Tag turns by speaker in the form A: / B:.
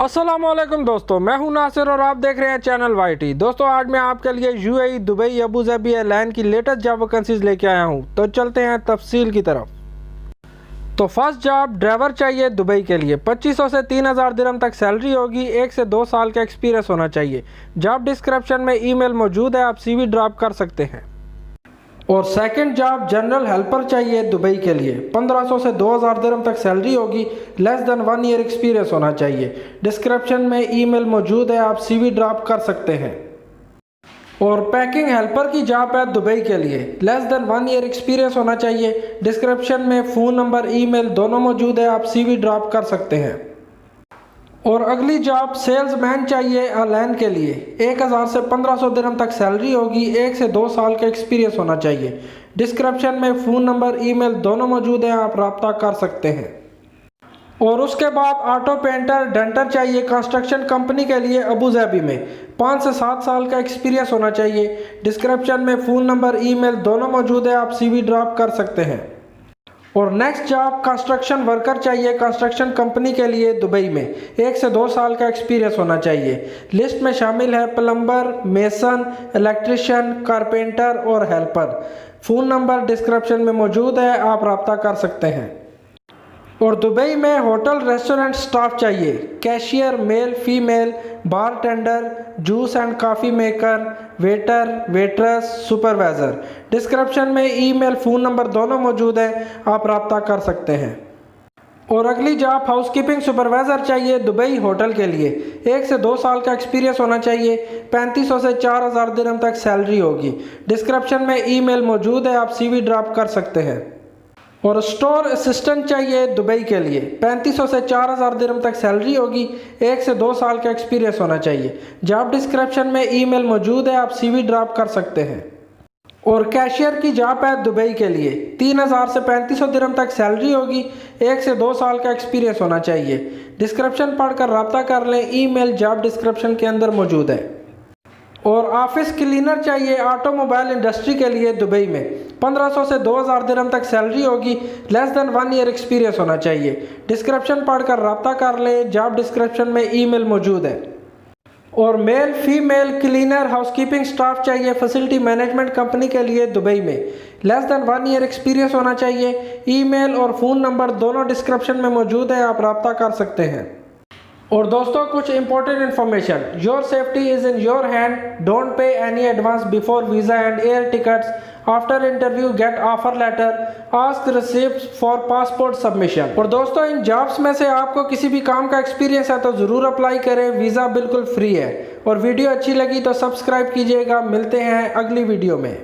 A: अस्सलामुअलैकुम दोस्तों, मैं हूं नासिर और आप देख रहे हैं चैनल वाईटी। दोस्तों आज मैं आपके लिए UAE, Dubai, Abu Dhabi airline की लेटेस्ट जॉब वैकेंसीज लेके आया हूं। तो चलते हैं तफसील की तरफ। तो फर्स्ट जॉब ड्राइवर चाहिए दुबई के लिए। 2500 से 3000 दिरहम तक सैलरी होगी। 1 से 2 साल का एक्सपीरियंस होना चाहिए। जॉब डिस्क्रिप्शन में ईमेल मौजूद है, आप सीवी ड्रॉप कर सकते हैं। और सेकंड जॉब जनरल हेल्पर चाहिए दुबई के लिए। 1500 से 2000 दिरहम तक सैलरी होगी। लेस देन 1 ईयर एक्सपीरियंस होना चाहिए। डिस्क्रिप्शन में ईमेल मौजूद है, आप सीवी ड्रॉप कर सकते हैं। और पैकिंग हेल्पर की जॉब है दुबई के लिए। लेस देन 1 ईयर एक्सपीरियंस होना चाहिए। डिस्क्रिप्शन में फ़ोन नंबर, ईमेल दोनों मौजूद है, आप सीवी ड्रॉप कर सकते हैं। और अगली जॉब सेल्समैन चाहिए एयरलाइन के लिए। 1000 से 1500 दिरहम तक सैलरी होगी। 1 से 2 साल का एक्सपीरियंस होना चाहिए। डिस्क्रिप्शन में फ़ोन नंबर, ईमेल दोनों मौजूद हैं, आप रब्ता कर सकते हैं। और उसके बाद ऑटो पेंटर, डेंटर चाहिए कंस्ट्रक्शन कंपनी के लिए अबू धाबी में। 5 से 7 साल का एक्सपीरियंस होना चाहिए। डिस्क्रिप्शन में फ़ोन नंबर, ईमेल दोनों मौजूद है, आप सीवी ड्रॉप कर सकते हैं। और नेक्स्ट जॉब कंस्ट्रक्शन वर्कर चाहिए कंस्ट्रक्शन कंपनी के लिए दुबई में। 1 से 2 साल का एक्सपीरियंस होना चाहिए। लिस्ट में शामिल है प्लम्बर, मेसन, इलेक्ट्रिशियन, कारपेंटर और हेल्पर। फ़ोन नंबर डिस्क्रिप्शन में मौजूद है, आप रब्ता कर सकते हैं। और दुबई में होटल रेस्टोरेंट स्टाफ चाहिए। Cashier male female, bartender, juice and coffee maker, waiter, waitress, supervisor. Description में ईमेल, फ़ोन नंबर दोनों मौजूद हैं, आप रब्ता कर सकते हैं। और अगली जॉब हाउसकीपिंग सुपरवाइज़र चाहिए दुबई होटल के लिए। 1 से 2 साल का एक्सपीरियंस होना चाहिए। 3500 से 4000 दिरहम तक सैलरी होगी। डिस्क्रिप्शन में ईमेल मौजूद है, आप सीवी ड्रॉप कर सकते हैं। और स्टोर असिस्टेंट चाहिए दुबई के लिए। 3500 से 4000 दिरहम तक सैलरी होगी। 1 से 2 साल का एक्सपीरियंस होना चाहिए। जॉब डिस्क्रिप्शन में ईमेल मौजूद है, आप सीवी ड्रॉप कर सकते हैं। और कैशियर की जॉब है दुबई के लिए। 3000 से 3500 दिरहम तक सैलरी होगी। 1 से 2 साल का एक्सपीरियंस होना चाहिए। डिस्क्रिप्शन पढ़कर रब्ता कर लें, ईमेल जॉब डिस्क्रिप्शन के अंदर मौजूद है। और ऑफिस क्लीनर चाहिए ऑटोमोबाइल इंडस्ट्री के लिए दुबई में। 1500 से 2000 दिरहम तक सैलरी होगी। लेस देन 1 ईयर एक्सपीरियंस होना चाहिए। डिस्क्रिप्शन पढ़कर रब्ता कर लें, जॉब डिस्क्रिप्शन में ईमेल मौजूद है। और male female cleaner housekeeping staff चाहिए फैसिलिटी मैनेजमेंट कंपनी के लिए दुबई में। लेस देन 1 ईयर एक्सपीरियंस होना चाहिए। ईमेल और फ़ोन नंबर दोनों डिस्क्रिप्शन में मौजूद है, आप रब्ता कर सकते हैं। और दोस्तों कुछ important information. Your safety is in your hand. Don't pay any advance before visa and air tickets. After interview get offer letter. Ask receipt for passport submission. और दोस्तों इन जॉब्स में से आपको किसी भी काम का एक्सपीरियंस है तो ज़रूर अप्लाई करें, वीज़ा बिल्कुल फ्री है। और वीडियो अच्छी लगी तो सब्सक्राइब कीजिएगा। मिलते हैं अगली वीडियो में।